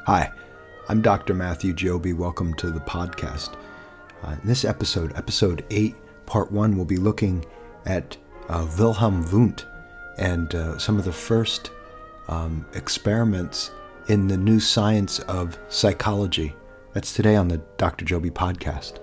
Hi, I'm Dr. Matthew Joby. Welcome to the podcast. In this episode 8, part 1, we'll be looking at Wilhelm Wundt and some of the first experiments in the new science of psychology. That's today on the Dr. Joby podcast.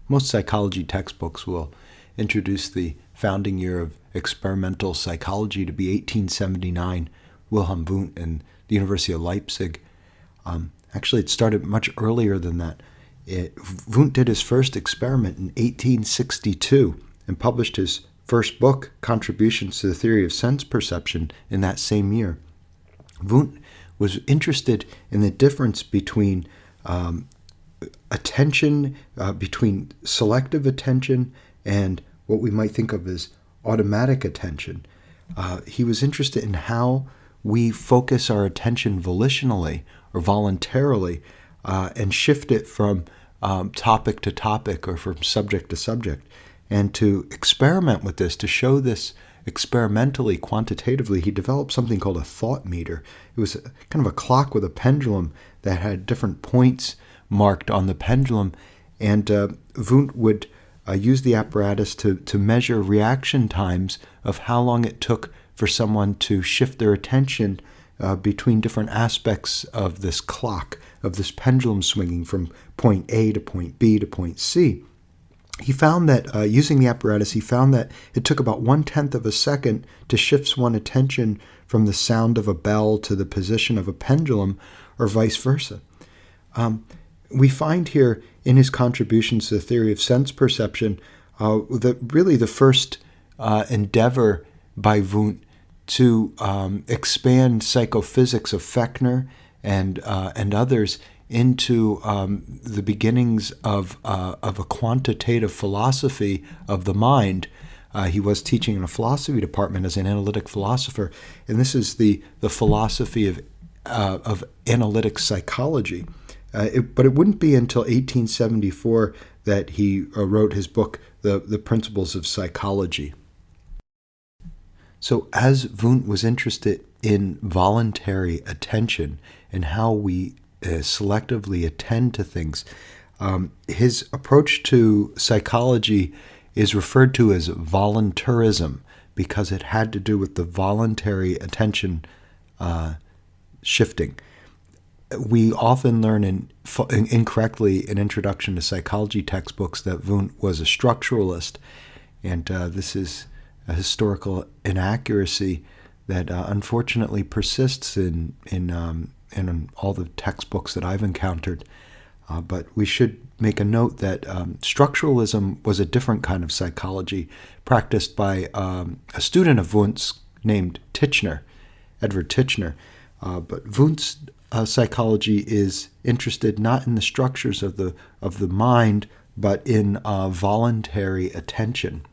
Most psychology textbooks will introduce the founding year of experimental psychology to be 1879, Wilhelm Wundt and the University of Leipzig. Actually, it started much earlier than that. Wundt did his first experiment in 1862 and published his first book, Contributions to the Theory of Sense Perception, in that same year. Wundt was interested in the difference between attention, between selective attention and what we might think of as automatic attention. He was interested in how we focus our attention volitionally or voluntarily and shift it from topic to topic or from subject to subject. And to experiment with this, to show this experimentally, quantitatively, he developed something called a thought meter. It was kind of a clock with a pendulum that had different points marked on the pendulum, and Wundt would use the apparatus to measure reaction times of how long it took for someone to shift their attention between different aspects of this clock, of this pendulum swinging from point A to point B to point C. He found that, using the apparatus, he found that it took about 1/10 of a second to shift one's attention from the sound of a bell to the position of a pendulum, or vice versa. We find here in his contributions to the theory of sense perception that really the first endeavor by Wundt to expand psychophysics of Fechner and others into the beginnings of a quantitative philosophy of the mind. He was teaching in a philosophy department as an analytic philosopher, and this is the philosophy of analytic psychology. But it wouldn't be until 1874 that he wrote his book, The Principles of Psychology. So as Wundt was interested in voluntary attention and how we selectively attend to things, his approach to psychology is referred to as voluntarism because it had to do with the voluntary attention shifting. We often learn incorrectly in Introduction to Psychology textbooks that Wundt was a structuralist, and this is a historical inaccuracy that unfortunately persists in all the textbooks that I've encountered. But we should make a note that structuralism was a different kind of psychology practiced by a student of Wundt's named Titchener, Edward Titchener. But Wundt's psychology is interested not in the structures of the mind, but in voluntary attention,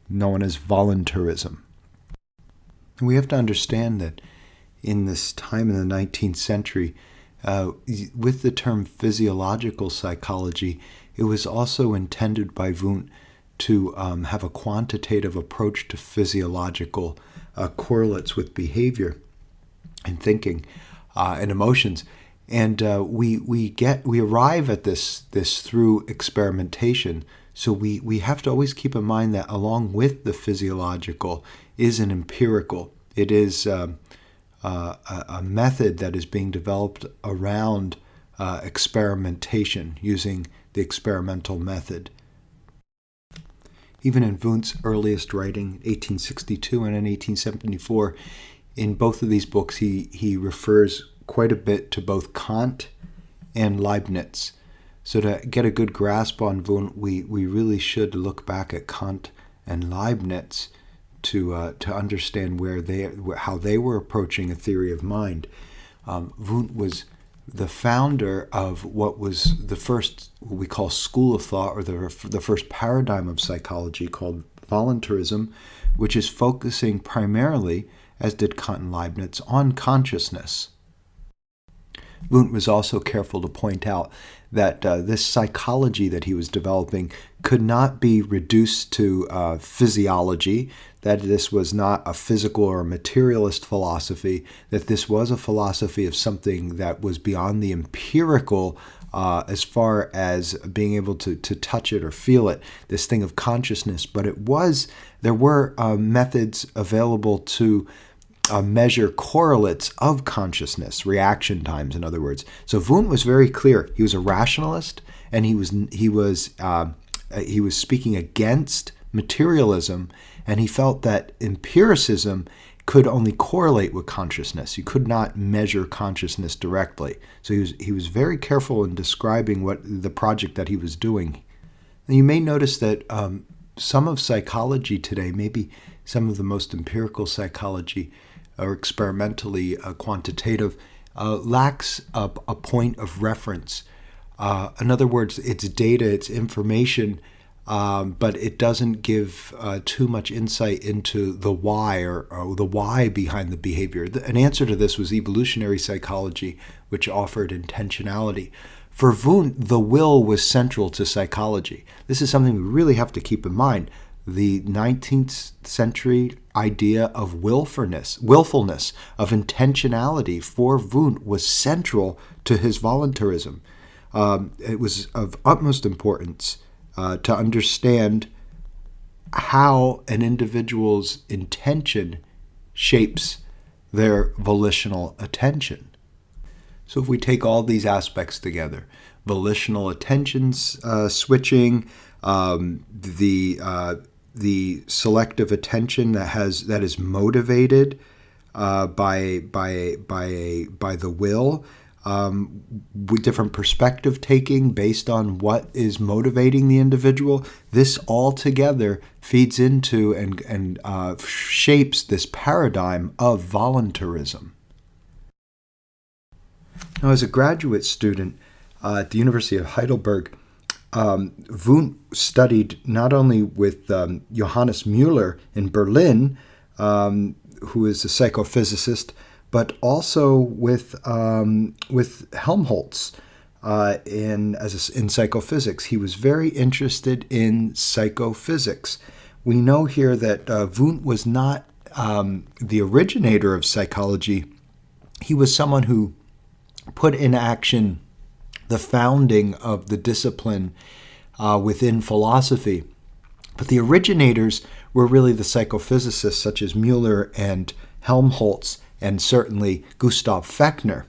known as voluntarism. And we have to understand that in this time in the 19th century, with the term physiological psychology, it was also intended by Wundt to have a quantitative approach to physiological correlates with behavior and thinking. And emotions, and we arrive at this through experimentation. So we have to always keep in mind that along with the physiological is an empirical. It is a method that is being developed around experimentation using the experimental method. Even in Wundt's earliest writing, 1862 and in 1874. In both of these books, he refers quite a bit to both Kant and Leibniz. So to get a good grasp on Wundt, we really should look back at Kant and Leibniz to understand how they were approaching a theory of mind. Wundt was the founder of what was the first, what we call school of thought, or the first paradigm of psychology, called Voluntarism, which is focusing primarily, as did Kant and Leibniz, on consciousness. Wundt was also careful to point out that this psychology that he was developing could not be reduced to physiology, that this was not a physical or materialist philosophy, that this was a philosophy of something that was beyond the empirical as far as being able to touch it or feel it, this thing of consciousness. But there were methods available to measure correlates of consciousness, reaction times, in other words. So Wundt was very clear. He was a rationalist, and he was speaking against materialism, and he felt that empiricism could only correlate with consciousness. You could not measure consciousness directly. So he was very careful in describing what the project that he was doing. And you may notice that some of psychology today, maybe some of the most empirical psychology or experimentally quantitative, lacks a point of reference. In other words, it's data, it's information, but it doesn't give too much insight into the why or the why behind the behavior. An answer to this was evolutionary psychology, which offered intentionality. For Wundt, the will was central to psychology. This is something we really have to keep in mind. The 19th century idea of willfulness, of intentionality for Wundt was central to his voluntarism. It was of utmost importance to understand how an individual's intention shapes their volitional attention. So if we take all these aspects together, volitional attentions switching, the selective attention that is motivated by the will, with different perspective taking based on what is motivating the individual, this all together feeds into and shapes this paradigm of voluntarism. Now, as a graduate student at the University of Heidelberg, Wundt studied not only with Johannes Müller in Berlin, who is a psychophysicist, but also with Helmholtz in psychophysics. He was very interested in psychophysics. We know here that Wundt was not the originator of psychology. He was someone who put in action the founding of the discipline within philosophy. But the originators were really the psychophysicists such as Müller and Helmholtz, and certainly Gustav Fechner.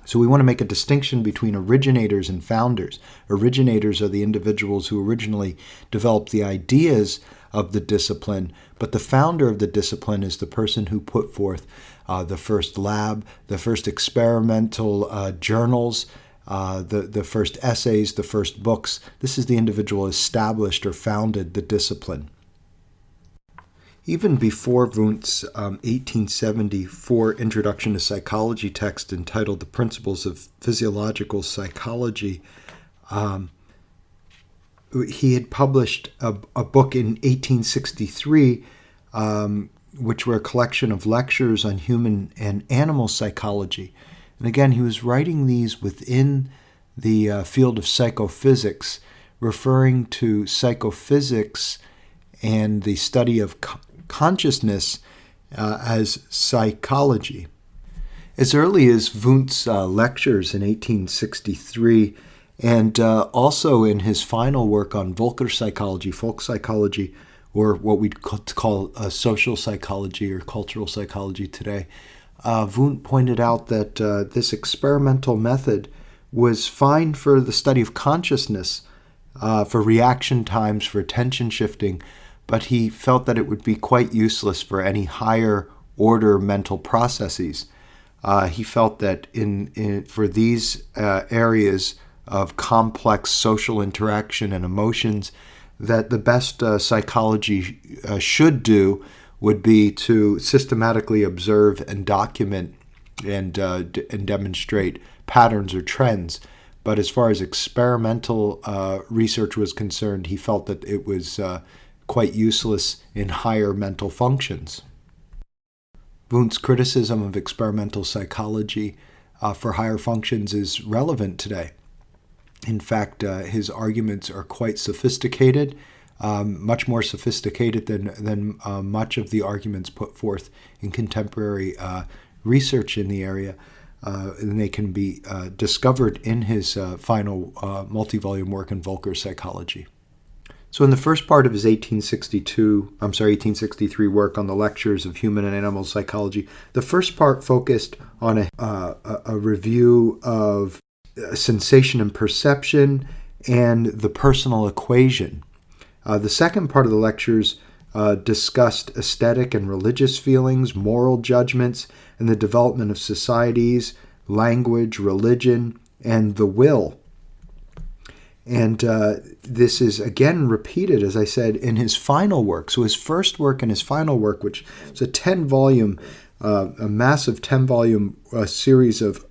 So we want to make a distinction between originators and founders. Originators are the individuals who originally developed the ideas of the discipline, but the founder of the discipline is the person who put forth the first lab, the first experimental journals, the first essays, the first books. This is the individual who established or founded the discipline. Even before Wundt's 1874 Introduction to Psychology text entitled The Principles of Physiological Psychology, he had published a book in 1863, which were a collection of lectures on human and animal psychology. And again, he was writing these within the field of psychophysics, referring to psychophysics and the study of consciousness as psychology. As early as Wundt's lectures in 1863, and also in his final work on Volker psychology, folk psychology, or what we'd call social psychology or cultural psychology today, Wundt pointed out that this experimental method was fine for the study of consciousness, for reaction times, for attention shifting, but he felt that it would be quite useless for any higher order mental processes. He felt that for these areas of complex social interaction and emotions, that the best psychology should do would be to systematically observe and document and demonstrate patterns or trends. But as far as experimental research was concerned, he felt that it was quite useless in higher mental functions. Wundt's criticism of experimental psychology for higher functions is relevant today. In fact, his arguments are quite sophisticated, much more sophisticated than much of the arguments put forth in contemporary research in the area. And they can be discovered in his final multi-volume work in Volcker Psychology. So in the first part of his 1863 work on the lectures of human and animal psychology, the first part focused on a review of sensation and perception and the personal equation. The second part of the lectures discussed aesthetic and religious feelings, moral judgments, and the development of societies, language, religion, and the will. And this is again repeated, as I said, in his final work. So his first work and his final work, which is a 10-volume, a massive 10-volume series of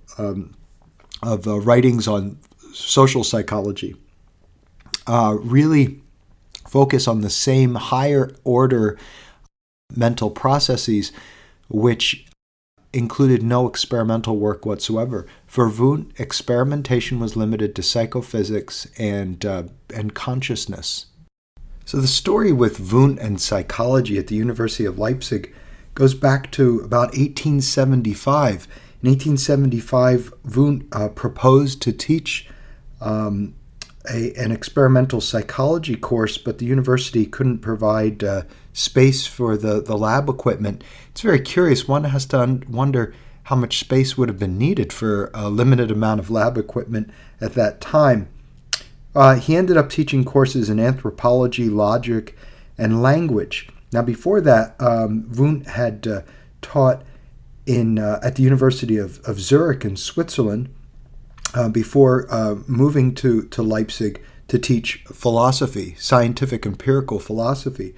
writings on social psychology, really focus on the same higher order mental processes, which included no experimental work whatsoever. For Wundt, experimentation was limited to psychophysics and consciousness. So the story with Wundt and psychology at the University of Leipzig goes back to about 1875. In 1875, Wundt proposed to teach an experimental psychology course, but the university couldn't provide space for the lab equipment. It's very curious. One has to wonder how much space would have been needed for a limited amount of lab equipment at that time. He ended up teaching courses in anthropology, logic, and language. Now, before that, Wundt had taught at the University of Zurich in Switzerland before moving to Leipzig to teach philosophy, scientific empirical philosophy.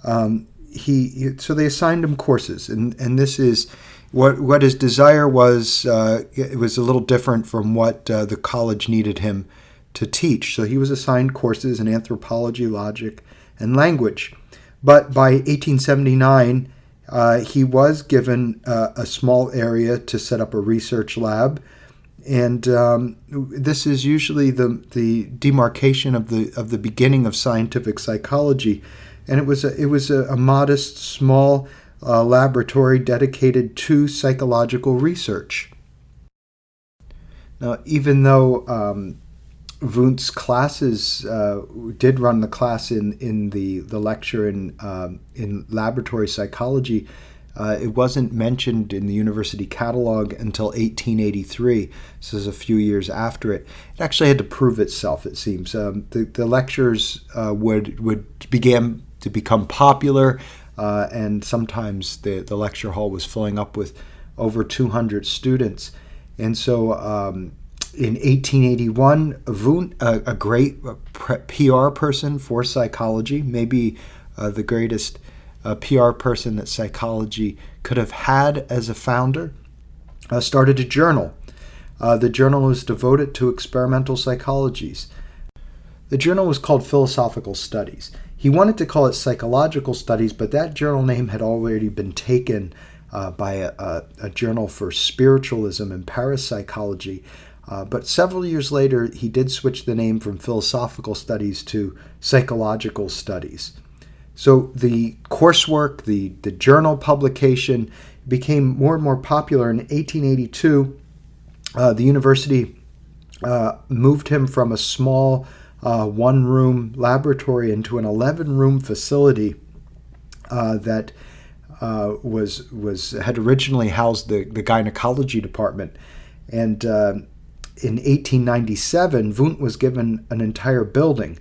So they assigned him courses, and this is what his desire was. It was a little different from what the college needed him to teach. So he was assigned courses in anthropology, logic, and language. But by 1879, he was given a small area to set up a research lab. And this is usually the demarcation of the beginning of scientific psychology, and it was a modest, small laboratory dedicated to psychological research. Now, even though Wundt's classes did run the class in the lecture in laboratory psychology, it wasn't mentioned in the university catalog until 1883. This is a few years after it. It actually had to prove itself, it seems. The lectures would begin to become popular, and sometimes the lecture hall was filling up with over 200 students. And so in 1881, Wundt, a great PR person for psychology, maybe the greatest PR person that psychology could have had as a founder, started a journal. The journal was devoted to experimental psychologies. The journal was called Philosophical Studies. He wanted to call it Psychological Studies, but that journal name had already been taken by a journal for spiritualism and parapsychology. But several years later, he did switch the name from Philosophical Studies to Psychological Studies. So the coursework, the journal publication became more and more popular. In 1882, the university moved him from a small one-room laboratory into an 11-room facility that had originally housed the gynecology department. And in 1897, Wundt was given an entire building,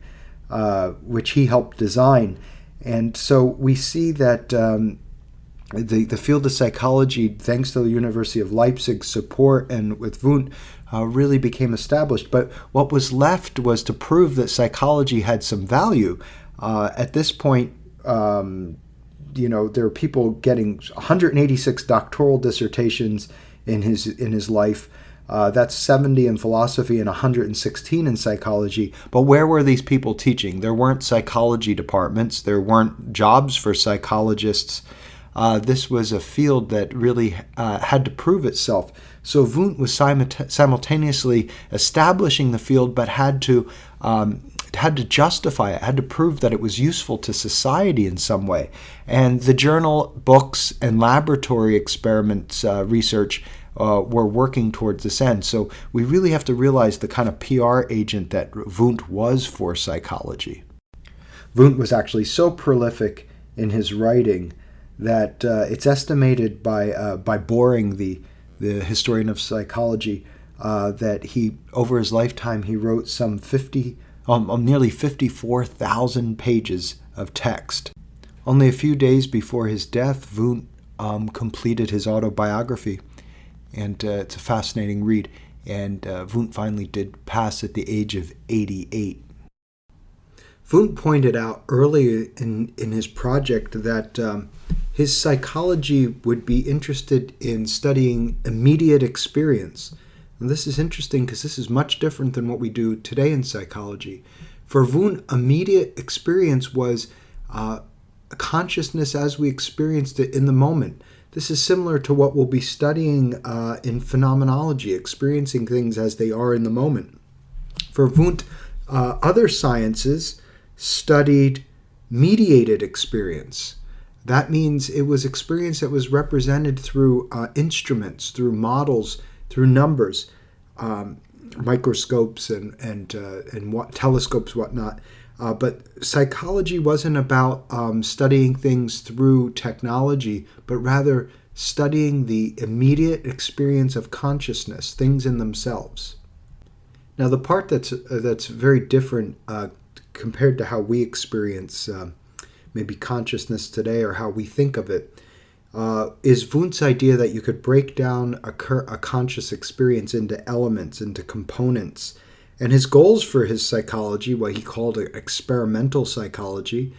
which he helped design. And so we see that the field of psychology, thanks to the University of Leipzig's support and with Wundt, really became established. But what was left was to prove that psychology had some value. At this point, there were people getting 186 doctoral dissertations in his life. That's 70 in philosophy and 116 in psychology. But where were these people teaching? There weren't psychology departments. There weren't jobs for psychologists. This was a field that really had to prove itself. So Wundt was simultaneously establishing the field, but had to justify it, had to prove that it was useful to society in some way. And the journal, books, and laboratory experiments research were working towards this end. So we really have to realize the kind of PR agent that Wundt was for psychology. Wundt was actually so prolific in his writing that it's estimated by Boring, the historian of psychology, that he, over his lifetime, he wrote some nearly 54,000 pages of text. Only a few days before his death, Wundt completed his autobiography, and it's a fascinating read. And Wundt finally did pass at the age of 88. Wundt pointed out early in his project that his psychology would be interested in studying immediate experience. And this is interesting because this is much different than what we do today in psychology. For Wundt, immediate experience was consciousness as we experienced it in the moment. This is similar to what we'll be studying in phenomenology, experiencing things as they are in the moment. For Wundt, other sciences studied mediated experience. That means it was experience that was represented through instruments, through models, through numbers, microscopes and telescopes, whatnot. But psychology wasn't about studying things through technology, but rather studying the immediate experience of consciousness, things in themselves. Now, the part that's very different compared to how we experience maybe consciousness today, or how we think of it, is Wundt's idea that you could break down a conscious experience into elements, into components. And his goals for his psychology, what he called experimental psychology,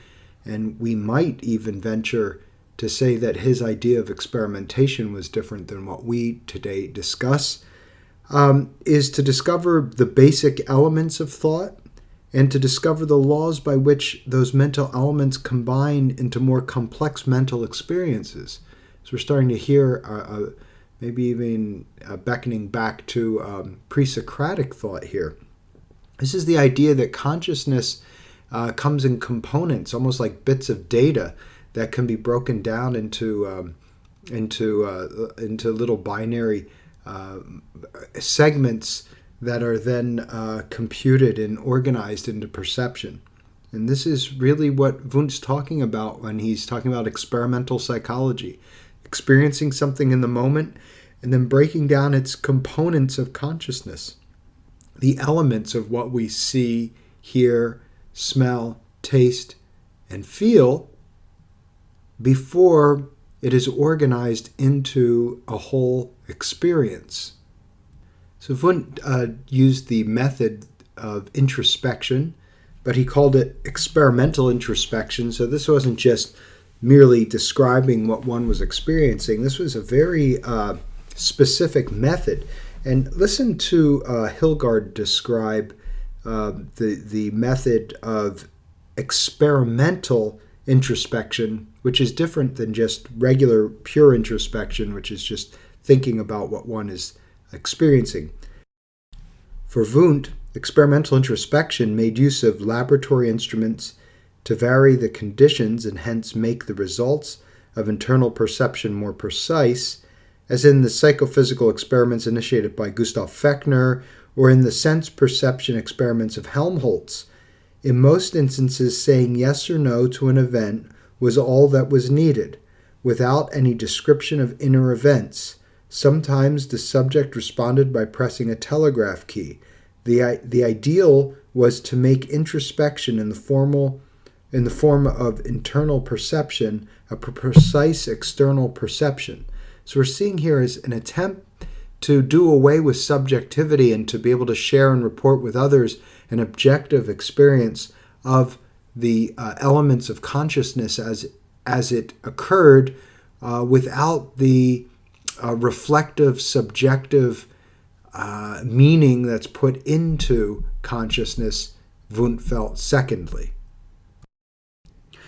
and we might even venture to say that his idea of experimentation was different than what we today discuss, is to discover the basic elements of thought and to discover the laws by which those mental elements combine into more complex mental experiences. So we're starting to hear maybe even beckoning back to pre-Socratic thought here. This is the idea that consciousness comes in components, almost like bits of data that can be broken down into little binary segments that are then computed and organized into perception. And this is really what Wundt's talking about when he's talking about experimental psychology, experiencing something in the moment and then breaking down its components of consciousness, the elements of what we see, hear, smell, taste, and feel before it is organized into a whole experience. So Wundt used the method of introspection, but he called it experimental introspection. So this wasn't just merely describing what one was experiencing. This was a very specific method. And listen to Hilgard describe the method of experimental introspection, which is different than just regular pure introspection, which is just thinking about what one is experiencing. For Wundt, experimental introspection made use of laboratory instruments to vary the conditions and hence make the results of internal perception more precise, as in the psychophysical experiments initiated by Gustav Fechner or in the sense perception experiments of Helmholtz. In most instances, saying yes or no to an event was all that was needed, without any description of inner events. Sometimes the subject responded by pressing a telegraph key. The ideal was to make introspection in the form of internal perception a precise external perception. So we're seeing here is an attempt to do away with subjectivity and to be able to share and report with others an objective experience of the elements of consciousness as it occurred without the reflective, subjective meaning that's put into consciousness, Wundt felt secondly.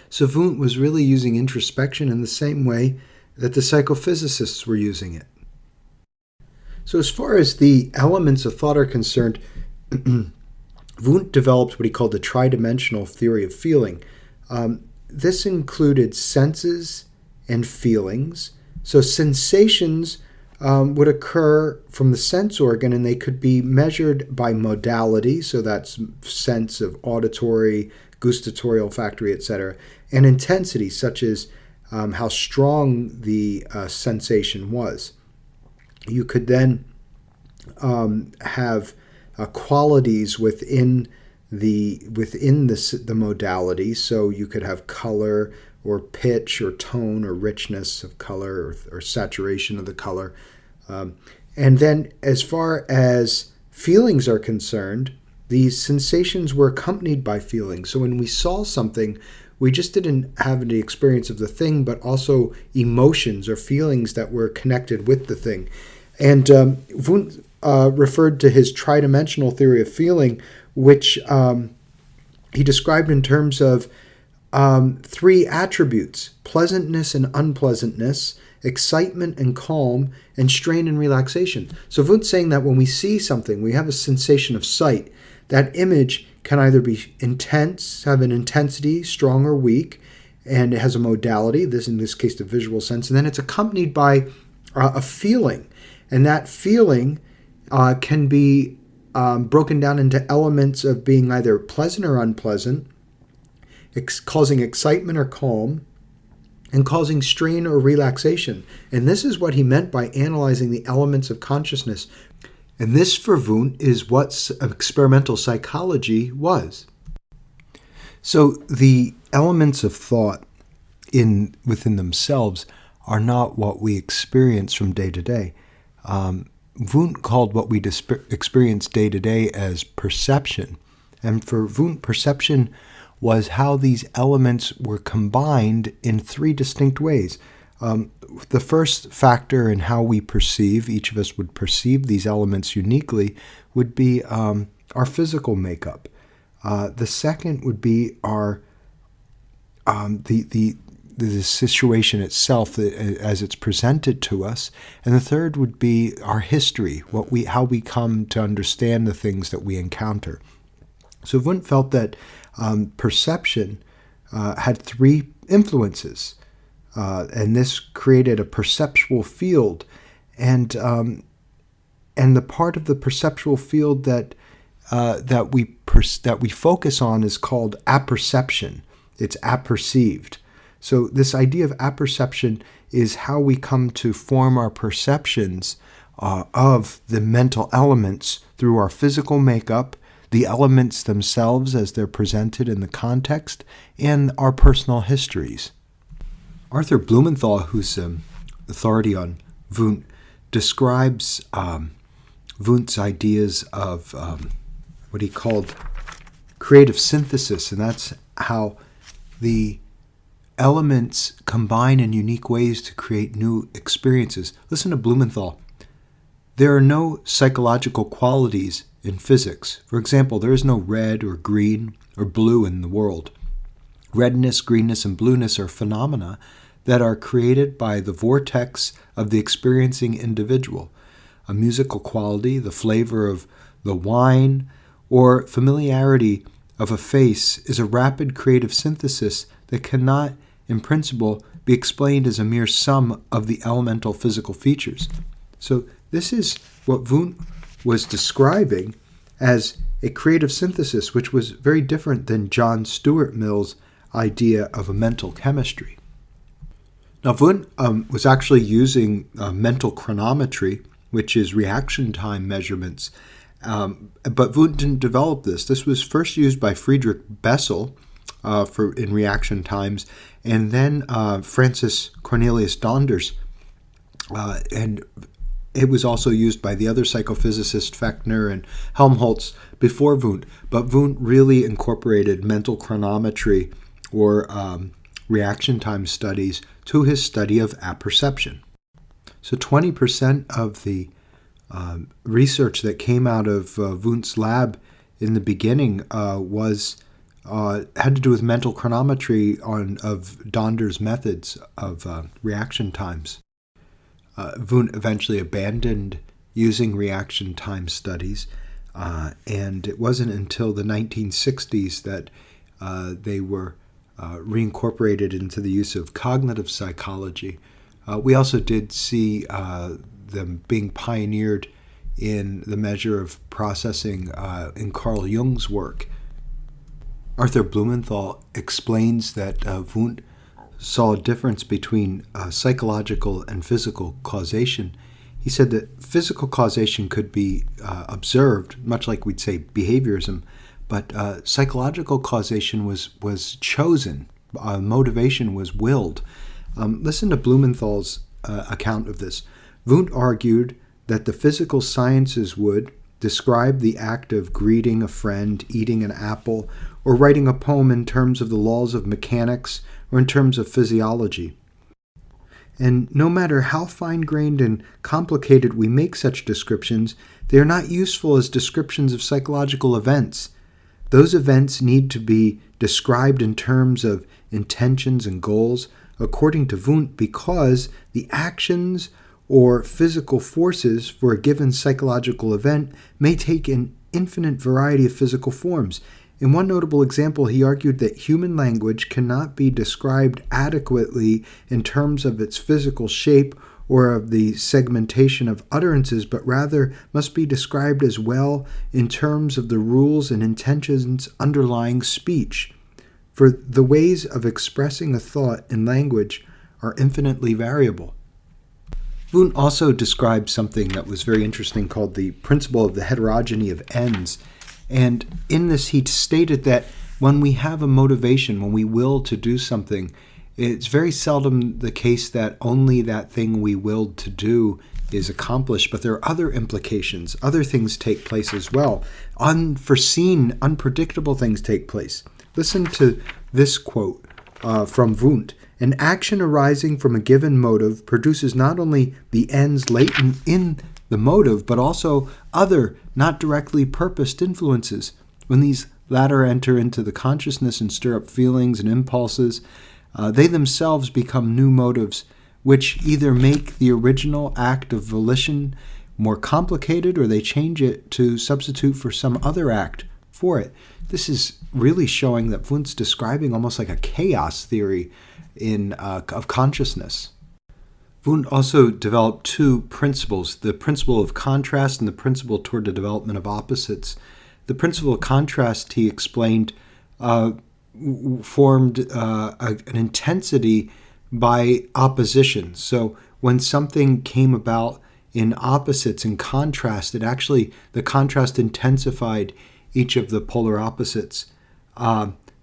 So Wundt was really using introspection in the same way that the psychophysicists were using it. So as far as the elements of thought are concerned, Wundt developed what he called the tridimensional theory of feeling. This included senses and feelings. So sensations would occur from the sense organ, and they could be measured by modality, so that's sense of auditory, gustatory, olfactory, etc., and intensity, such as how strong the sensation was. You could then have qualities within the modality, so you could have color or pitch or tone or richness of color or saturation of the color. And then as far as feelings are concerned, these sensations were accompanied by feelings. So when we saw something, we just didn't have the experience of the thing, but also emotions or feelings that were connected with the thing. And Wundt referred to his tridimensional theory of feeling, which he described in terms of three attributes: pleasantness and unpleasantness, excitement and calm, and strain and relaxation. So Wundt's saying that when we see something, we have a sensation of sight. That image can either be intense, have an intensity, strong or weak, and it has a modality, in this case the visual sense, and then it's accompanied by a feeling. And that feeling can be broken down into elements of being either pleasant or unpleasant, causing excitement or calm, and causing strain or relaxation. And this is what he meant by analyzing the elements of consciousness. And this, for Wundt, is what experimental psychology was. So the elements of thought within themselves are not what we experience from day to day. Wundt called what we experience day to day as perception. And for Wundt, perception was how these elements were combined in three distinct ways. The first factor in how we perceive, each of us would perceive these elements uniquely, would be our physical makeup. The second would be our the situation itself as it's presented to us, and the third would be our history, how we come to understand the things that we encounter. So Wundt felt that perception had three influences, and this created a perceptual field, and the part of the perceptual field that we focus on is called apperception. It's apperceived. So this idea of apperception is how we come to form our perceptions of the mental elements through our physical makeup, the elements themselves as they're presented in the context, and our personal histories. Arthur Blumenthal, who's authority on Wundt, describes Wundt's ideas of what he called creative synthesis, and that's how the elements combine in unique ways to create new experiences. Listen to Blumenthal. There are no psychological qualities in physics. For example, there is no red or green or blue in the world. Redness, greenness, and blueness are phenomena that are created by the vortex of the experiencing individual. A musical quality, the flavor of the wine, or familiarity of a face is a rapid creative synthesis that cannot, in principle, be explained as a mere sum of the elemental physical features. So this is what Wundt was describing as a creative synthesis, which was very different than John Stuart Mill's idea of a mental chemistry. Now, Wundt was actually using mental chronometry, which is reaction time measurements, but Wundt didn't develop this. This was first used by Friedrich Bessel in reaction times, and then Francis Cornelius Donders, and it was also used by the other psychophysicists Fechner and Helmholtz before Wundt. But Wundt really incorporated mental chronometry or reaction time studies to his study of apperception. So 20% of the research that came out of Wundt's lab in the beginning had to do with mental chronometry of Donder's methods of reaction times. Wundt eventually abandoned using reaction time studies, and it wasn't until the 1960s that they were reincorporated into the use of cognitive psychology. We also did see them being pioneered in the measure of processing in Carl Jung's work. Arthur Blumenthal explains that Wundt saw a difference between psychological and physical causation. He said that physical causation could be observed, much like we'd say behaviorism, but psychological causation was chosen. Motivation was willed. Listen to Blumenthal's account of this. Wundt argued that the physical sciences would describe the act of greeting a friend, eating an apple, or writing a poem in terms of the laws of mechanics or in terms of physiology. And no matter how fine-grained and complicated we make such descriptions, they are not useful as descriptions of psychological events. Those events need to be described in terms of intentions and goals, according to Wundt, because the actions or physical forces for a given psychological event may take an infinite variety of physical forms. In one notable example, he argued that human language cannot be described adequately in terms of its physical shape or of the segmentation of utterances, but rather must be described as well in terms of the rules and intentions underlying speech. For the ways of expressing a thought in language are infinitely variable. Wundt also described something that was very interesting called the principle of the heterogeny of ends. And in this, he stated that when we have a motivation, when we will to do something, it's very seldom the case that only that thing we willed to do is accomplished, but there are other implications. Other things take place as well. Unforeseen, unpredictable things take place. Listen to this quote from Wundt. An action arising from a given motive produces not only the ends latent in the motive, but also other, not directly purposed influences. When these latter enter into the consciousness and stir up feelings and impulses, they themselves become new motives, which either make the original act of volition more complicated or they change it to substitute for some other act for it. This is really showing that Wundt's describing almost like a chaos theory of consciousness. Wundt also developed two principles, the principle of contrast and the principle toward the development of opposites. The principle of contrast, he explained, formed an intensity by opposition. So when something came about in opposites, in contrast, the contrast intensified each of the polar opposites.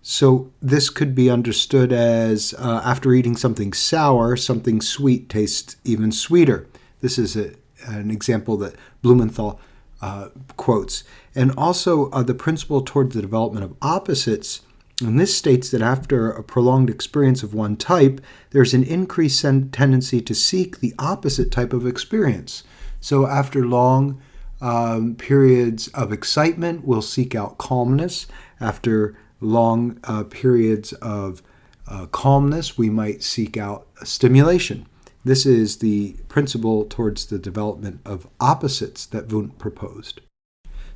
So this could be understood as after eating something sour, something sweet tastes even sweeter. This is an example that Blumenthal quotes. And also the principle toward the development of opposites, and this states that after a prolonged experience of one type, there's an increased tendency to seek the opposite type of experience. So after long periods of excitement, we'll seek out calmness. After long periods of calmness, we might seek out stimulation. This is the principle towards the development of opposites that Wundt proposed.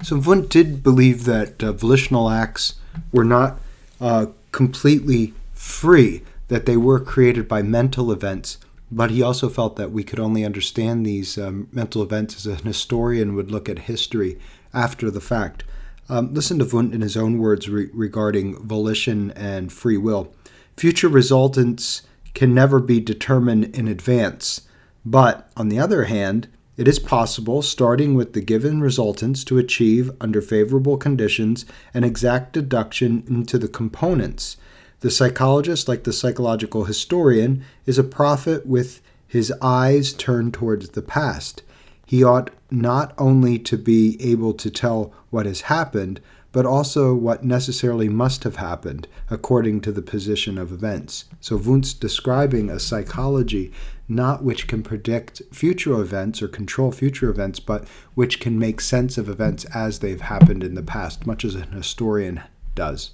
So Wundt did believe that volitional acts were not completely free, that they were created by mental events, but he also felt that we could only understand these mental events as an historian would look at history after the fact. Listen to Wundt in his own words regarding volition and free will. Future resultants can never be determined in advance, but on the other hand, it is possible, starting with the given resultants, to achieve, under favorable conditions, an exact deduction into the components. The psychologist, like the psychological historian, is a prophet with his eyes turned towards the past. He ought not only to be able to tell what has happened, but also what necessarily must have happened according to the position of events. So Wundt's describing a psychology not which can predict future events or control future events, but which can make sense of events as they've happened in the past, much as an historian does.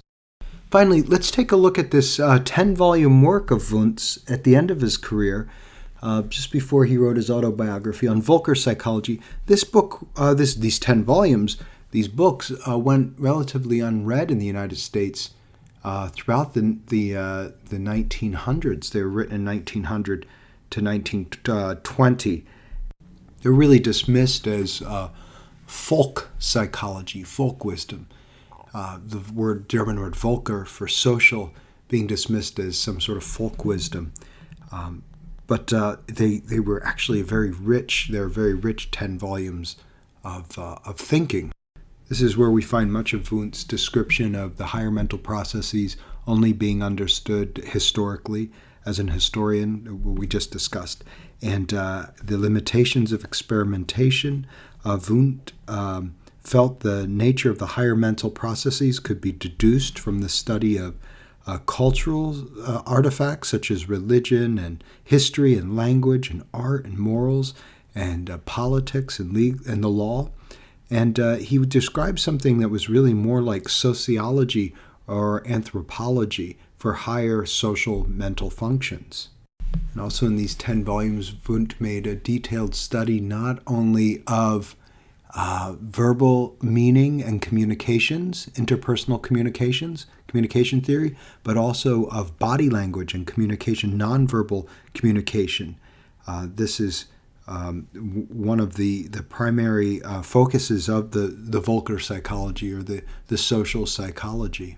Finally, let's take a look at this 10-volume work of Wundt's at the end of his career, just before he wrote his autobiography on Volcker psychology. This book, these 10 volumes, these books went relatively unread in the United States throughout the 1900s. They were written in 1900 to 1920. They're really dismissed as folk psychology, folk wisdom. The German word Volker for social being dismissed as some sort of folk wisdom. But they were actually very rich. They're very rich 10 volumes of thinking. This is where we find much of Wundt's description of the higher mental processes only being understood historically as an historian, we just discussed, and the limitations of experimentation. Wundt felt the nature of the higher mental processes could be deduced from the study of cultural artifacts such as religion and history and language and art and morals and politics and the law. And he would describe something that was really more like sociology or anthropology for higher social mental functions. And also in these 10 volumes, Wundt made a detailed study not only of verbal meaning and communications, interpersonal communications, communication theory, but also of body language and communication, nonverbal communication. This is one of the primary focuses of the Volcker psychology or the social psychology.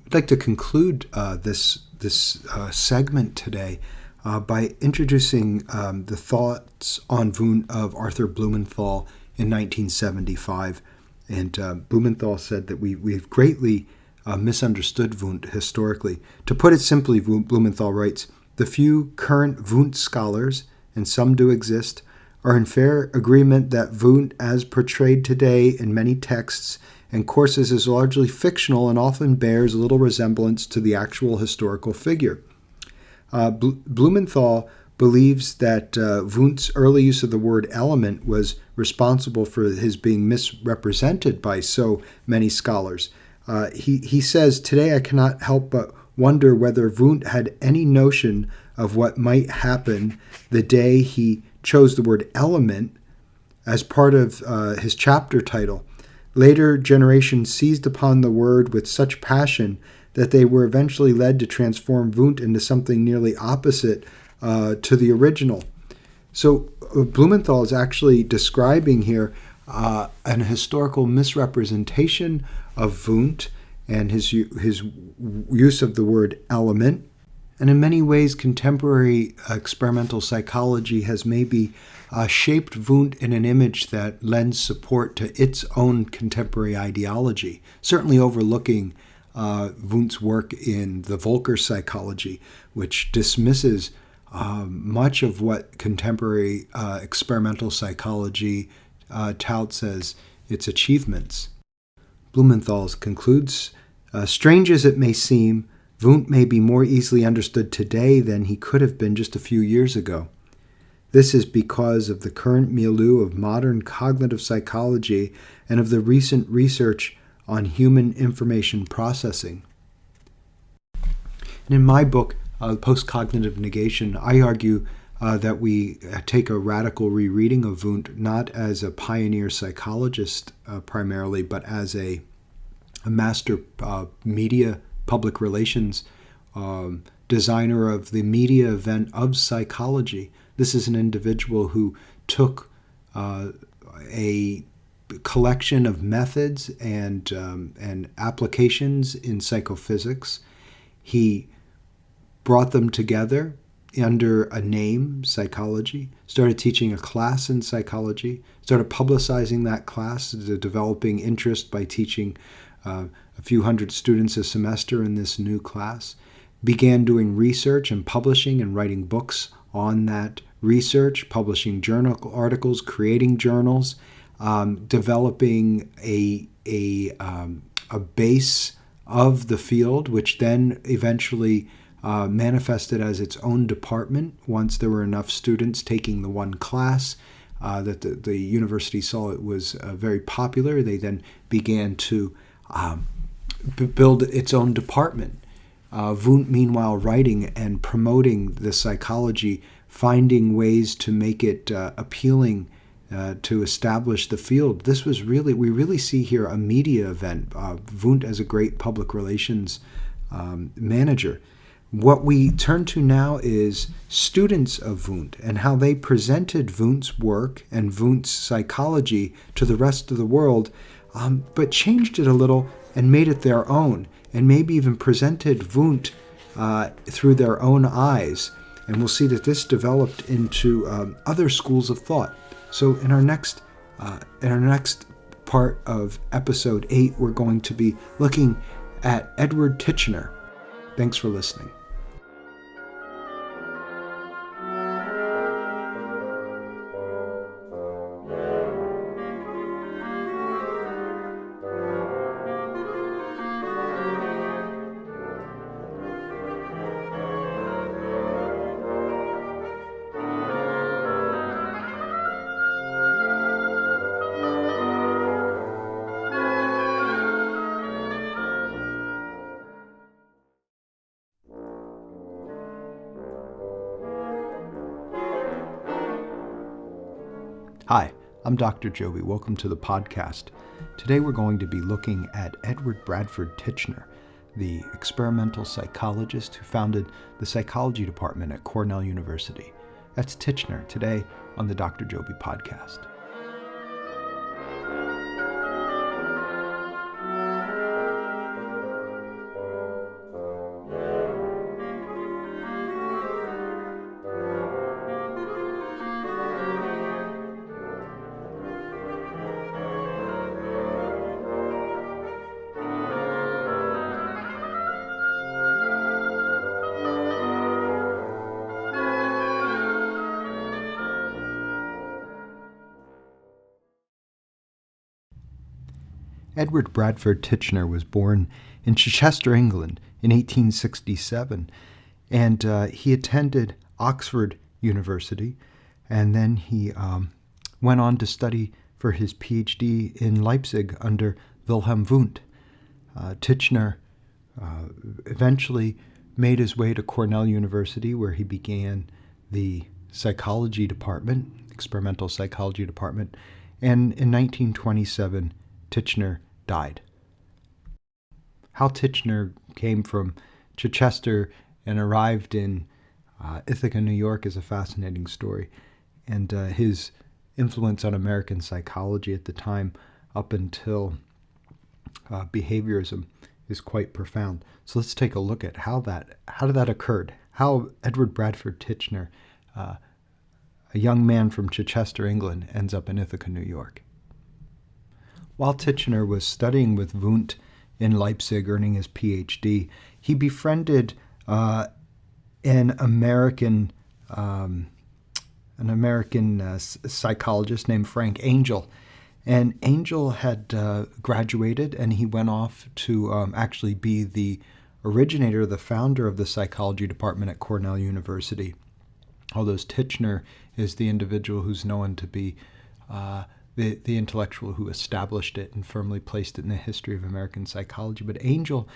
I'd like to conclude this segment today by introducing the thoughts on Wundt of Arthur Blumenthal in 1975. And Blumenthal said that we've greatly misunderstood Wundt historically. To put it simply, Blumenthal writes, "The few current Wundt scholars, and some do exist, are in fair agreement that Wundt, as portrayed today in many texts and courses, is largely fictional and often bears little resemblance to the actual historical figure." Blumenthal believes that Wundt's early use of the word element was responsible for his being misrepresented by so many scholars. He says, "Today I cannot help but wonder whether Wundt had any notion of what might happen the day he chose the word element as part of his chapter title. Later generations seized upon the word with such passion that they were eventually led to transform Wundt into something nearly opposite to the original." So Blumenthal is actually describing here an historical misrepresentation of Wundt and his use of the word element. And in many ways, contemporary experimental psychology has maybe shaped Wundt in an image that lends support to its own contemporary ideology, certainly overlooking Wundt's work in the Volcker psychology, which dismisses much of what contemporary experimental psychology touts as its achievements. Blumenthal concludes, "Strange as it may seem, Wundt may be more easily understood today than he could have been just a few years ago. This is because of the current milieu of modern cognitive psychology and of the recent research on human information processing." And in my book, PostCognitive Negation, I argue that we take a radical rereading of Wundt, not as a pioneer psychologist primarily, but as a master media public relations designer of the media event of psychology. This is an individual who took a collection of methods and applications in psychophysics. He brought them together under a name, psychology, started teaching a class in psychology, started publicizing that class, developing interest by teaching a few hundred students a semester in this new class, began doing research and publishing and writing books on that research, publishing journal articles, creating journals, developing a base of the field, which then eventually manifested as its own department once there were enough students taking the one class that the university saw it was very popular. They then began to build its own department. Wundt, meanwhile, writing and promoting the psychology, finding ways to make it appealing to establish the field. This was we really see here a media event. Wundt as a great public relations manager. What we turn to now is students of Wundt and how they presented Wundt's work and Wundt's psychology to the rest of the world, but changed it a little and made it their own, and maybe even presented Wundt through their own eyes. And we'll see that this developed into other schools of thought. So in our next part of episode 8, we're going to be looking at Edward Titchener. Thanks for listening. Hi, I'm Dr. Joby. Welcome to the podcast. Today we're going to be looking at Edward Bradford Titchener, the experimental psychologist who founded the psychology department at Cornell University. That's Titchener today on the Dr. Joby podcast. Edward Bradford Titchener was born in Chichester, England in 1867, and he attended Oxford University, and then he went on to study for his Ph.D. in Leipzig under Wilhelm Wundt. Titchener eventually made his way to Cornell University, where he began the psychology department, experimental psychology department, and in 1927, Titchener died. How Titchener came from Chichester and arrived in Ithaca, New York is a fascinating story, and his influence on American psychology at the time up until behaviorism is quite profound. So let's take a look at how that occurred, how Edward Bradford Titchener, a young man from Chichester, England, ends up in Ithaca, New York. While Titchener was studying with Wundt in Leipzig, earning his Ph.D., he befriended an American psychologist named Frank Angel. And Angel had graduated, and he went off to actually be the originator, the founder of the psychology department at Cornell University. Although Titchener is the individual who's known to be the intellectual who established it and firmly placed it in the history of American psychology. But Angel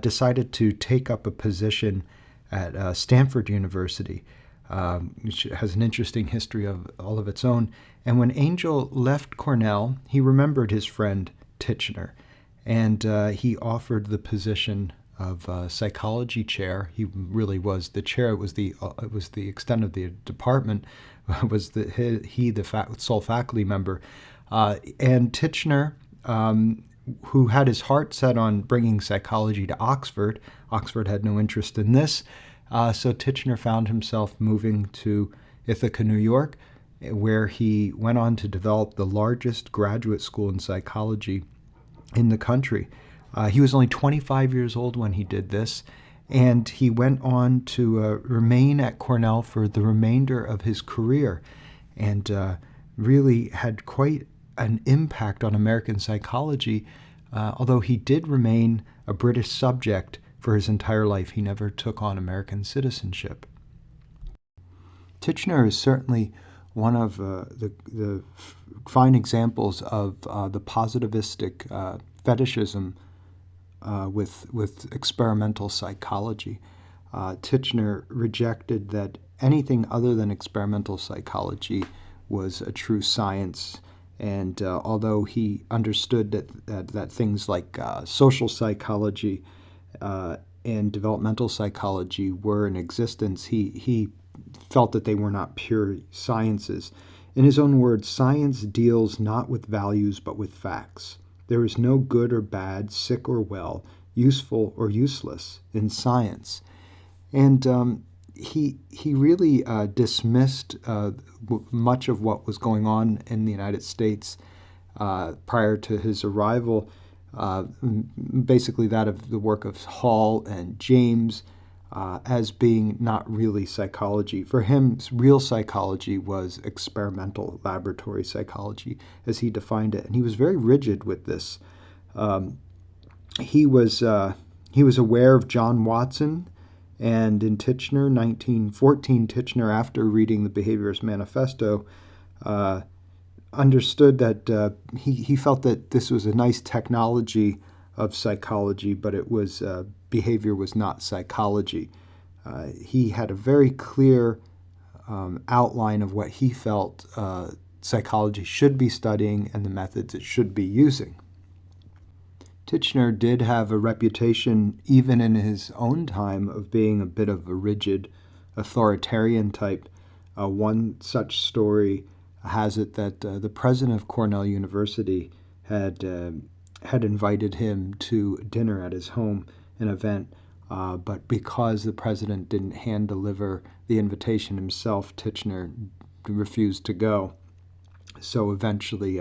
decided to take up a position at Stanford University, which has an interesting history of all of its own. And when Angel left Cornell, he remembered his friend Titchener, and he offered the position of psychology chair. He really was the chair. It was the extent of the department. Was the sole faculty member, and Titchener, who had his heart set on bringing psychology to Oxford. Oxford had no interest in this, so Titchener found himself moving to Ithaca, New York, where he went on to develop the largest graduate school in psychology in the country. He was only 25 years old when he did this, and he went on to remain at Cornell for the remainder of his career, and really had quite an impact on American psychology, although he did remain a British subject for his entire life, he never took on American citizenship. Titchener is certainly one of the fine examples of the positivistic fetishism with experimental psychology. Titchener rejected that anything other than experimental psychology was a true science, and although he understood that things like social psychology and developmental psychology were in existence, he felt that they were not pure sciences. In his own words, science deals not with values but with facts. There is no good or bad, sick or well, useful or useless in science. And he really dismissed much of what was going on in the United States prior to his arrival, basically that of the work of Hall and James, as being not really psychology. For him, real psychology was experimental laboratory psychology, as he defined it, and he was very rigid with this. He was aware of John Watson, and in Titchener, 1914, Titchener, after reading the Behaviorist Manifesto, understood that he felt that this was a nice technology of psychology, but it was behavior was not psychology. He had a very clear outline of what he felt psychology should be studying and the methods it should be using. Titchener did have a reputation, even in his own time, of being a bit of a rigid authoritarian type. One such story has it that the president of Cornell University had invited him to dinner at his home, an event, but because the president didn't hand deliver the invitation himself, Titchener refused to go. So eventually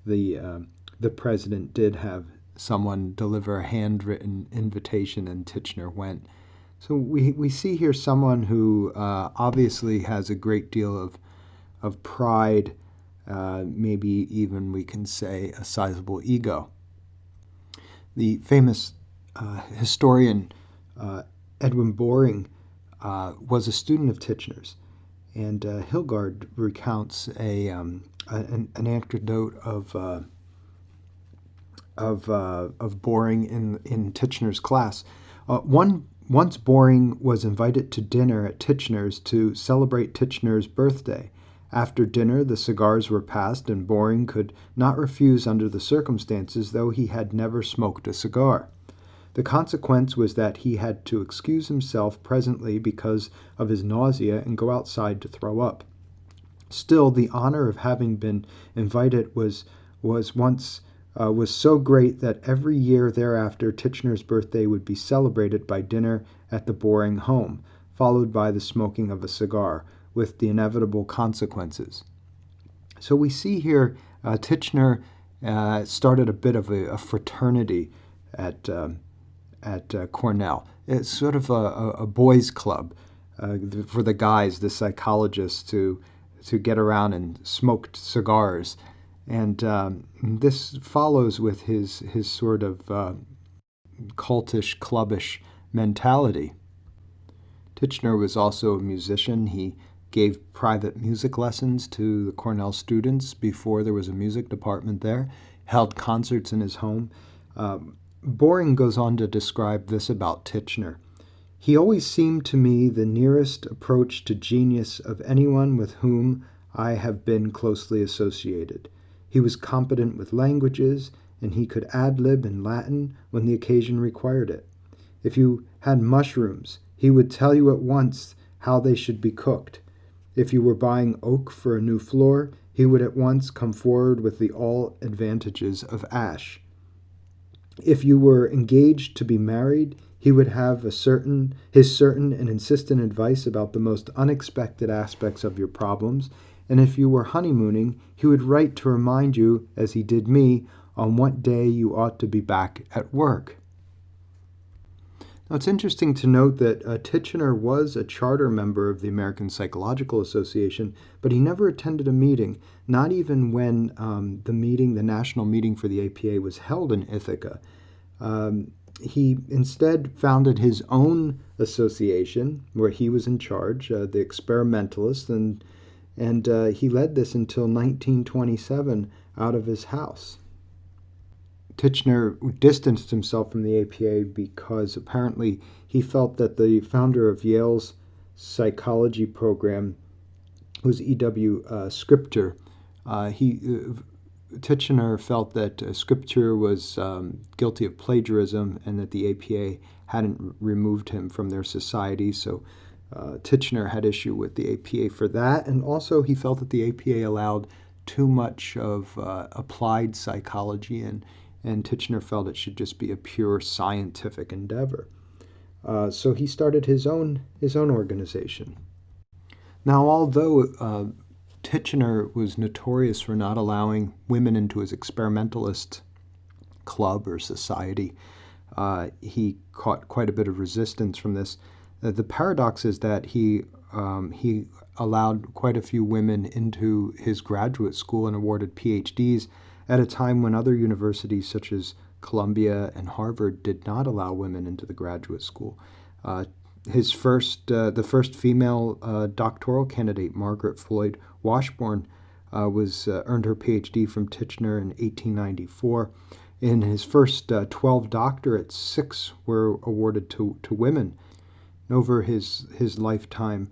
the president did have someone deliver a handwritten invitation, and Titchener went. So we see here someone who obviously has a great deal of pride, maybe even we can say a sizable ego. The famous historian Edwin Boring was a student of Titchener's, and Hilgard recounts an anecdote of Boring in Titchener's class. Once Boring was invited to dinner at Titchener's to celebrate Titchener's birthday. After dinner, the cigars were passed, and Boring could not refuse under the circumstances, though he had never smoked a cigar. The consequence was that he had to excuse himself presently because of his nausea and go outside to throw up. Still, the honor of having been invited was so great that every year thereafter Titchener's birthday would be celebrated by dinner at the Boring home, followed by the smoking of a cigar, with the inevitable consequences. So we see here Titchener started a bit of a fraternity at Cornell. It's sort of a boys' club for the guys, the psychologists, to get around and smoke cigars. And this follows with his sort of cultish, clubbish mentality. Titchener was also a musician. He gave private music lessons to the Cornell students before there was a music department there, held concerts in his home. Boring goes on to describe this about Titchener. He always seemed to me the nearest approach to genius of anyone with whom I have been closely associated. He was competent with languages, and he could ad-lib in Latin when the occasion required it. If you had mushrooms, he would tell you at once how they should be cooked. If you were buying oak for a new floor, he would at once come forward with the all advantages of ash. If you were engaged to be married, he would have his certain and insistent advice about the most unexpected aspects of your problems, and if you were honeymooning, he would write to remind you, as he did me, on what day you ought to be back at work. Now, it's interesting to note that Titchener was a charter member of the American Psychological Association, but he never attended a meeting, not even when the national meeting for the APA was held in Ithaca. he instead founded his own association where he was in charge, the Experimentalists, and he led this until 1927 out of his house. Titchener distanced himself from the APA because apparently he felt that the founder of Yale's psychology program was E.W. Scripture. Titchener felt that Scripture was guilty of plagiarism and that the APA hadn't removed him from their society, so Titchener had issue with the APA for that, and also he felt that the APA allowed too much of applied psychology, and Titchener felt it should just be a pure scientific endeavor. So he started his own organization. Now, although Titchener was notorious for not allowing women into his experimentalist club or society, he caught quite a bit of resistance from this. The paradox is that he allowed quite a few women into his graduate school and awarded Ph.D.s at a time when other universities such as Columbia and Harvard did not allow women into the graduate school. The first female doctoral candidate, Margaret Floyd Washburn, earned her Ph.D. from Titchener in 1894. In his first 12 doctorates, 6 were awarded to women. Over his lifetime,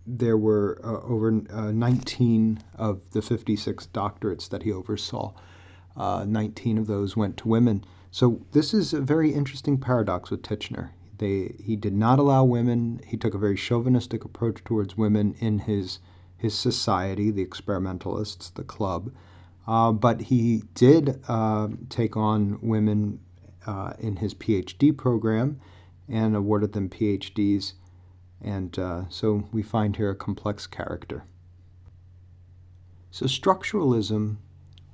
there were over 19 of the 56 doctorates that he oversaw. 19 of those went to women. So this is a very interesting paradox with Titchener. He did not allow women. He took a very chauvinistic approach towards women in his society, the experimentalists, the club. But he did take on women in his PhD program and awarded them PhDs. And so we find here a complex character. So structuralism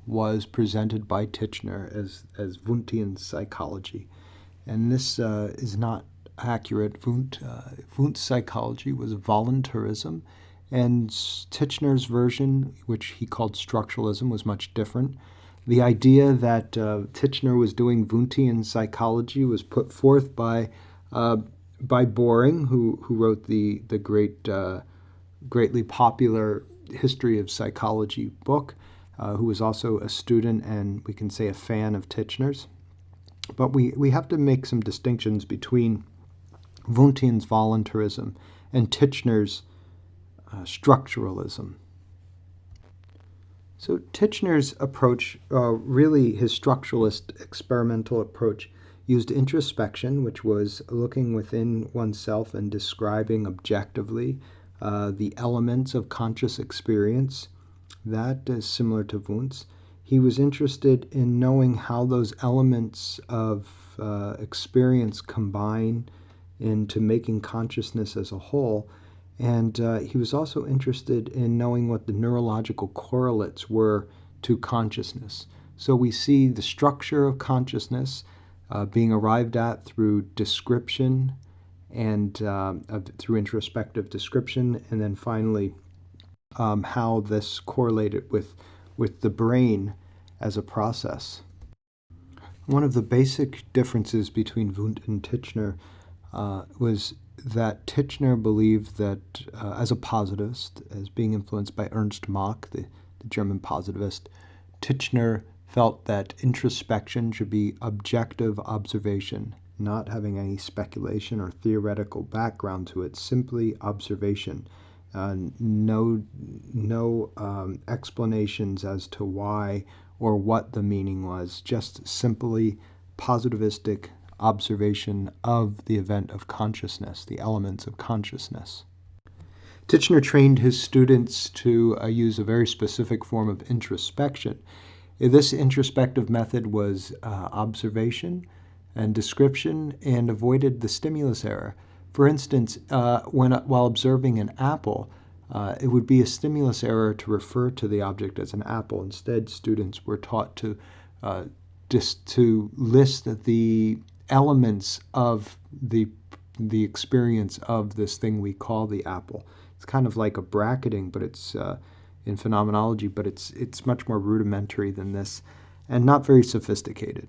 was presented by Titchener as Wundtian psychology. And this is not accurate. Wundt's psychology was voluntarism, and Titchener's version, which he called structuralism, was much different. The idea that Titchener was doing Wundtian psychology was put forth by Boring, who wrote the greatly popular History of Psychology book, who was also a student and we can say a fan of Titchener's. But we have to make some distinctions between Wundtian's voluntarism and Titchener's structuralism. So Titchener's approach, really his structuralist experimental approach, used introspection, which was looking within oneself and describing objectively the elements of conscious experience. That is similar to Wundt's. He was interested in knowing how those elements of experience combine into making consciousness as a whole. And he was also interested in knowing what the neurological correlates were to consciousness. So we see the structure of consciousness being arrived at through description and through introspective description, and then finally how this correlated with the brain as a process. One of the basic differences between Wundt and Titchener was that Titchener believed that as a positivist, as being influenced by Ernst Mach, the German positivist, Titchener felt that introspection should be objective observation, not having any speculation or theoretical background to it, simply observation. No explanations as to why or what the meaning was, just simply positivistic observation of the event of consciousness, the elements of consciousness. Titchener trained his students to use a very specific form of introspection. This introspective method was observation and description and avoided the stimulus error. For instance, while observing an apple, it would be a stimulus error to refer to the object as an apple. Instead, students were taught to list the elements of the experience of this thing we call the apple. It's kind of like a bracketing, but it's in phenomenology, but it's much more rudimentary than this and not very sophisticated.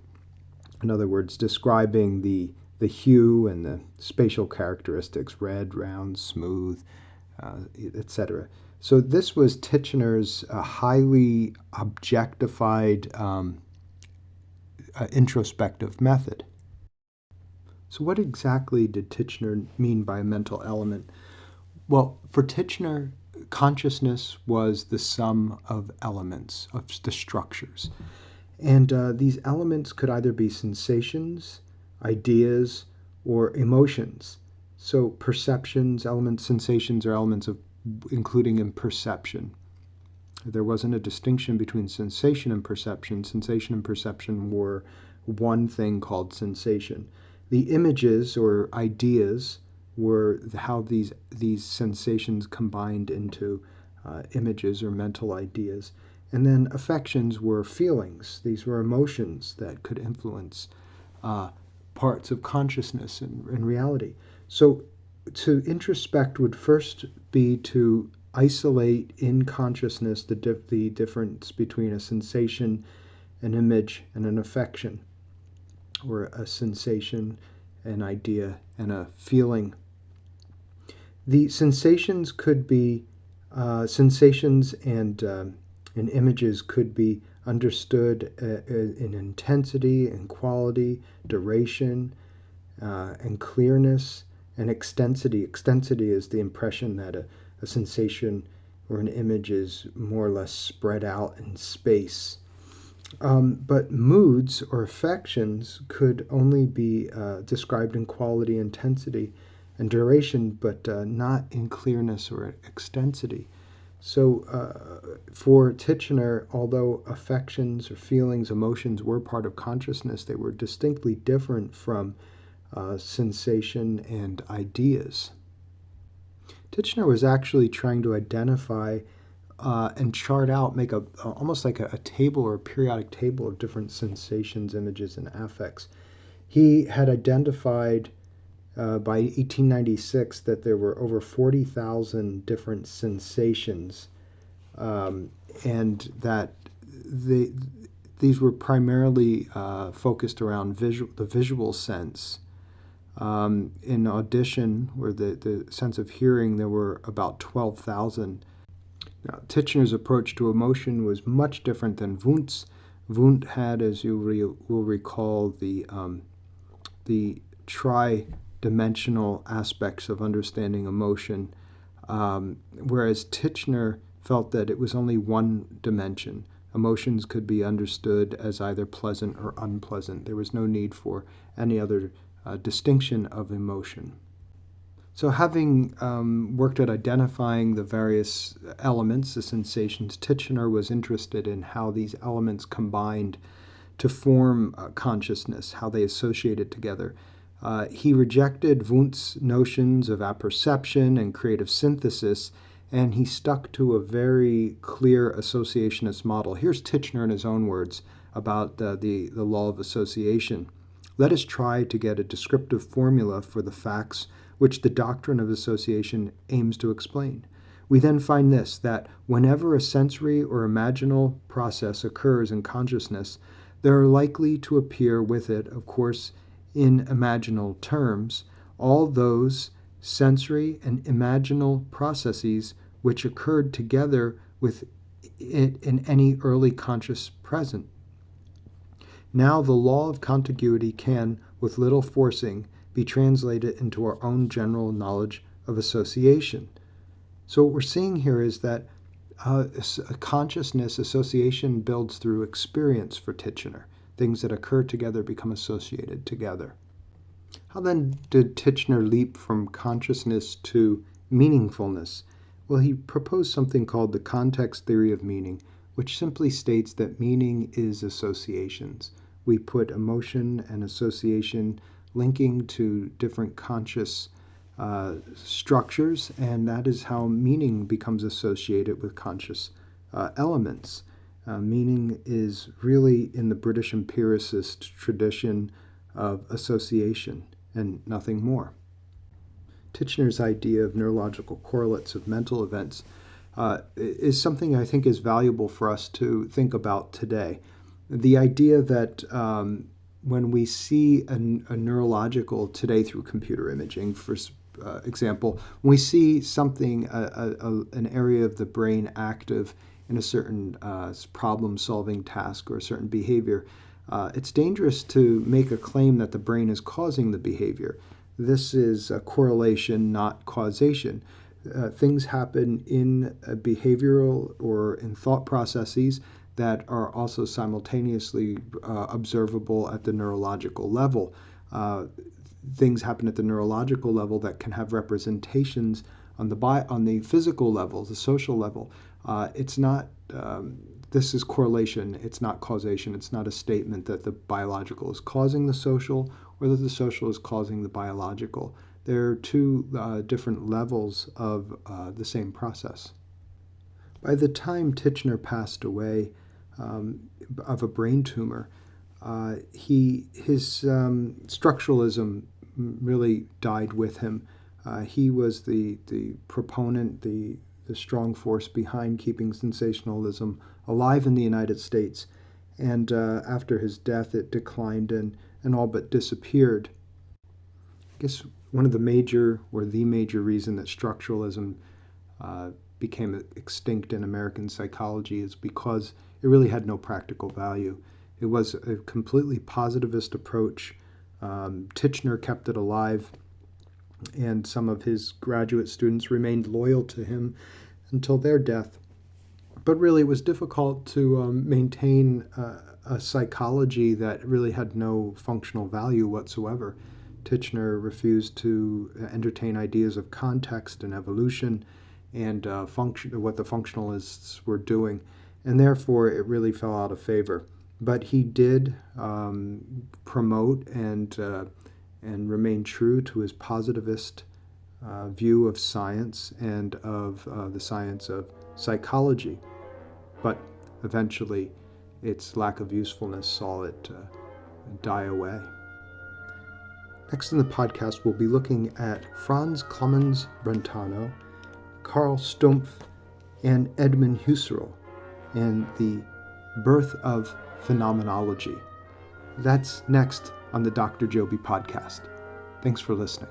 In other words, describing the hue and the spatial characteristics, red, round, smooth, etc. So this was Titchener's highly objectified introspective method. So what exactly did Titchener mean by a mental element? Well, for Titchener, consciousness was the sum of elements, of the structures. And these elements could either be sensations, ideas, or emotions. So perceptions, elements, sensations are elements of including in perception. There wasn't a distinction between sensation and perception. Sensation and perception were one thing called sensation. The images or ideas were how these sensations combined into images or mental ideas. And then affections were feelings. These were emotions that could influence parts of consciousness and reality. So to introspect would first be to isolate in consciousness the difference between a sensation, an image, and an affection, or a sensation, an idea, and a feeling. The sensations could be sensations and images could be understood in intensity and quality, duration, and clearness, and extensity. Extensity is the impression that a sensation or an image is more or less spread out in space. But moods or affections could only be described in quality, intensity, and duration, but not in clearness or extensity. So for Titchener, although affections or feelings, emotions were part of consciousness, they were distinctly different from sensation and ideas. Titchener was actually trying to identify and chart out, make almost like a table or a periodic table of different sensations, images, and affects. He had identified by 1896 that there were over 40,000 different sensations, and that these were primarily focused around the visual sense. In audition, or the sense of hearing, there were about 12,000. Now, Titchener's approach to emotion was much different than Wundt's. Wundt had, as you will recall, the tridimensional aspects of understanding emotion, whereas Titchener felt that it was only one dimension. Emotions could be understood as either pleasant or unpleasant. There was no need for any other distinction of emotion. So having worked at identifying the various elements, the sensations, Titchener was interested in how these elements combined to form consciousness, how they associated together. He rejected Wundt's notions of apperception and creative synthesis, and he stuck to a very clear associationist model. Here's Titchener in his own words about the law of association. Let us try to get a descriptive formula for the facts which the doctrine of association aims to explain. We then find this, that whenever a sensory or imaginal process occurs in consciousness, there are likely to appear with it, of course, in imaginal terms, all those sensory and imaginal processes which occurred together with it in any early conscious present. Now the law of contiguity can, with little forcing, be translated into our own general knowledge of association. So what we're seeing here is that consciousness association builds through experience for Titchener. Things that occur together become associated together. How then did Titchener leap from consciousness to meaningfulness? Well, he proposed something called the context theory of meaning, which simply states that meaning is associations. We put emotion and association linking to different conscious structures, and that is how meaning becomes associated with conscious elements. Meaning is really in the British empiricist tradition of association and nothing more. Titchener's idea of neurological correlates of mental events is something I think is valuable for us to think about today. The idea that when we see a neurological, today through computer imaging, for example, when we see something, an area of the brain active in a certain problem-solving task or a certain behavior, it's dangerous to make a claim that the brain is causing the behavior. This is a correlation, not causation. Things happen in behavioral or in thought processes that are also simultaneously observable at the neurological level. Things happen at the neurological level that can have representations on the physical level, the social level. It's not. This is correlation. It's not causation. It's not a statement that the biological is causing the social or that the social is causing the biological. There are two different levels of the same process. By the time Titchener passed away of a brain tumor, his structuralism really died with him. He was the proponent, the strong force behind keeping sensationalism alive in the United States. And after his death, it declined and all but disappeared. I guess one of the major reason that structuralism became extinct in American psychology is because it really had no practical value. It was a completely positivist approach. Titchener kept it alive, and some of his graduate students remained loyal to him until their death. But really, it was difficult to maintain a psychology that really had no functional value whatsoever. Titchener refused to entertain ideas of context and evolution and what the functionalists were doing, and therefore it really fell out of favor. But he did promote and remain true to his positivist view of science and of the science of psychology. But eventually, its lack of usefulness saw it die away. Next in the podcast, we'll be looking at Franz Clemens Brentano, Carl Stumpf, and Edmund Husserl, and the birth of phenomenology. That's next on the Dr. Joby podcast. Thanks for listening.